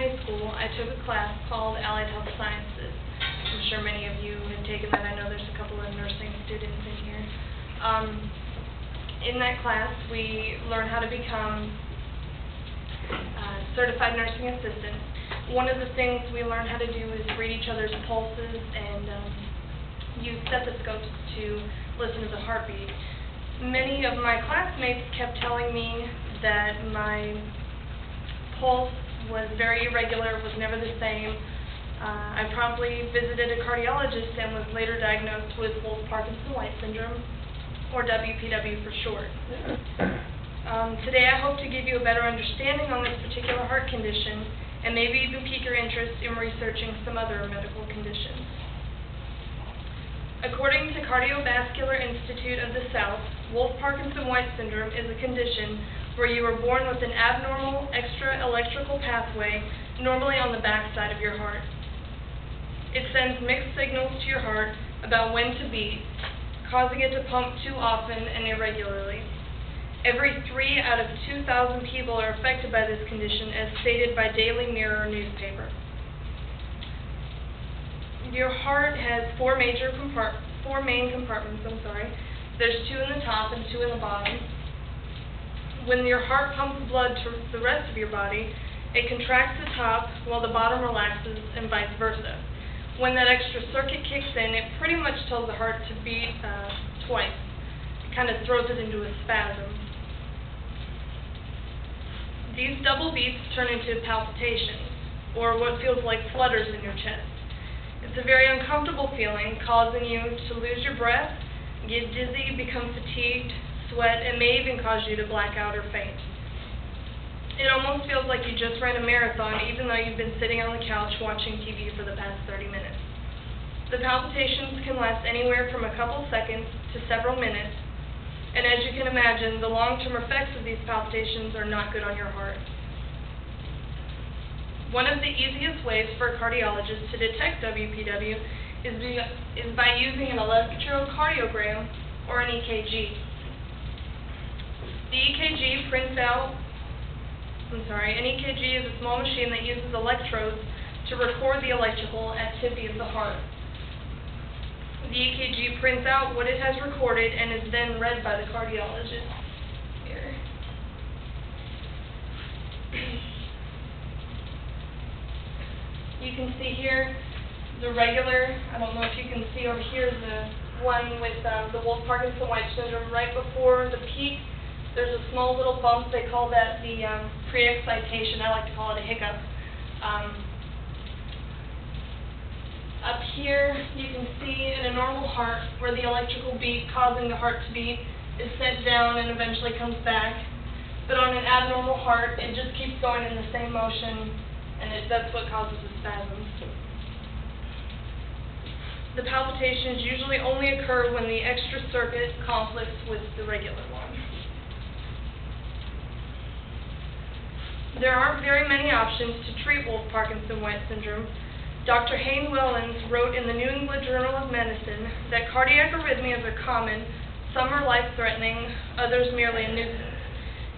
high school, I took a class called Allied Health Sciences. I'm sure many of you have taken that. I know there's a couple of nursing students in here. In that class, we learn how to become certified nursing assistants. One of the things we learn how to do is read each other's pulses and use stethoscopes to listen to the heartbeat. Many of my classmates kept telling me that my pulse was very irregular, was never the same. I promptly visited a cardiologist and was later diagnosed with Wolff-Parkinson-White syndrome, or WPW for short. Today I hope to give you a better understanding on this particular heart condition and maybe even pique your interest in researching some other medical conditions. According to Cardiovascular Institute of the South, Wolff-Parkinson-White syndrome is a condition where you are born with an abnormal extra-electrical pathway, normally on the backside of your heart. It sends mixed signals to your heart about when to beat, causing it to pump too often and irregularly. Every 3 out of 2,000 people are affected by this condition, as stated by Daily Mirror newspaper. Your heart has four main compartments. There's 2 in the top and 2 in the bottom. When your heart pumps blood to the rest of your body, it contracts the top while the bottom relaxes, and vice versa. When that extra circuit kicks in, it pretty much tells the heart to beat twice. It kind of throws it into a spasm. These double beats turn into palpitations, or what feels like flutters in your chest. It's a very uncomfortable feeling, causing you to lose your breath, get dizzy, become fatigued, sweat, and may even cause you to black out or faint. It almost feels like you just ran a marathon, even though you've been sitting on the couch watching TV for the past 30 minutes. The palpitations can last anywhere from a couple seconds to several minutes, and as you can imagine, the long-term effects of these palpitations are not good on your heart. One of the easiest ways for a cardiologist to detect WPW is by using an electrocardiogram, or an EKG. An EKG is a small machine that uses electrodes to record the electrical activity of the heart. The EKG prints out what it has recorded and is then read by the cardiologist. Here. You can see here the regular, I don't know if you can see over here, the one with the Wolff-Parkinson-White syndrome right before the peak. There's a small little bump. They call that the pre-excitation. I like to call it a hiccup. Up here, you can see in a normal heart where the electrical beat causing the heart to beat is set down and eventually comes back. But on an abnormal heart, it just keeps going in the same motion, and that's what causes the spasms. The palpitations usually only occur when the extra circuit conflicts with the regular one. There aren't very many options to treat Wolff-Parkinson-White syndrome. Dr. Hayne Wellens wrote in the New England Journal of Medicine that cardiac arrhythmias are common, some are life-threatening, others merely a nuisance.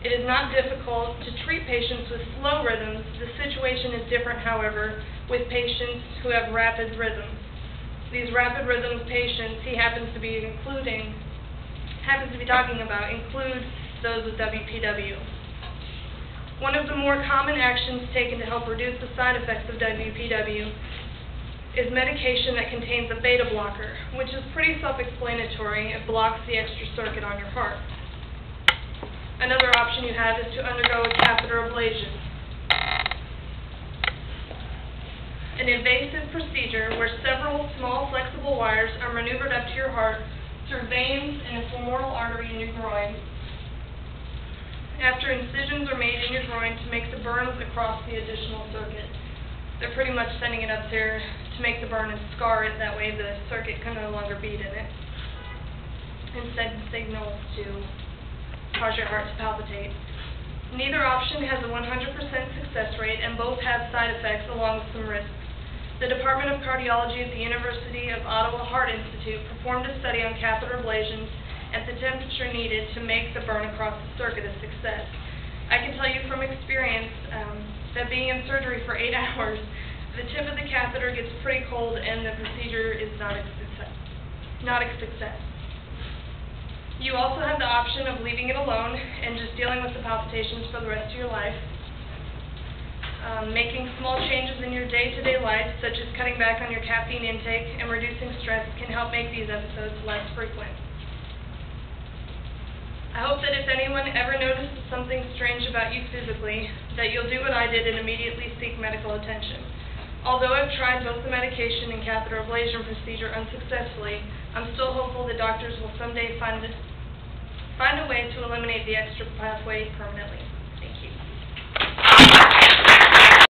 It is not difficult to treat patients with slow rhythms. The situation is different, however, with patients who have rapid rhythms. These rapid rhythms patients he happens to be talking about include those with WPW. One of the more common actions taken to help reduce the side effects of WPW is medication that contains a beta blocker, which is pretty self-explanatory. It blocks the extra circuit on your heart. Another option you have is to undergo a catheter ablation, an invasive procedure where several small flexible wires are maneuvered up to your heart through veins in a femoral artery in your groin. After incisions are made in your groin to make the burns across the additional circuit. They're pretty much sending it up there to make the burn and scar it. That way the circuit can no longer beat in it and send signals to cause your heart to palpitate. Neither option has a 100% success rate, and both have side effects along with some risks. The Department of Cardiology at the University of Ottawa Heart Institute performed a study on catheter ablations at the temperature needed to make the burn across the circuit a success. I can tell you from experience that being in surgery for 8 hours, the tip of the catheter gets pretty cold and the procedure is not a success. You also have the option of leaving it alone and just dealing with the palpitations for the rest of your life. Making small changes in your day-to-day life, such as cutting back on your caffeine intake and reducing stress, can help make these episodes less frequent. I hope that if anyone ever notices something strange about you physically, that you'll do what I did and immediately seek medical attention. Although I've tried both the medication and catheter ablation procedure unsuccessfully, I'm still hopeful that doctors will someday find a way to eliminate the extra pathway permanently.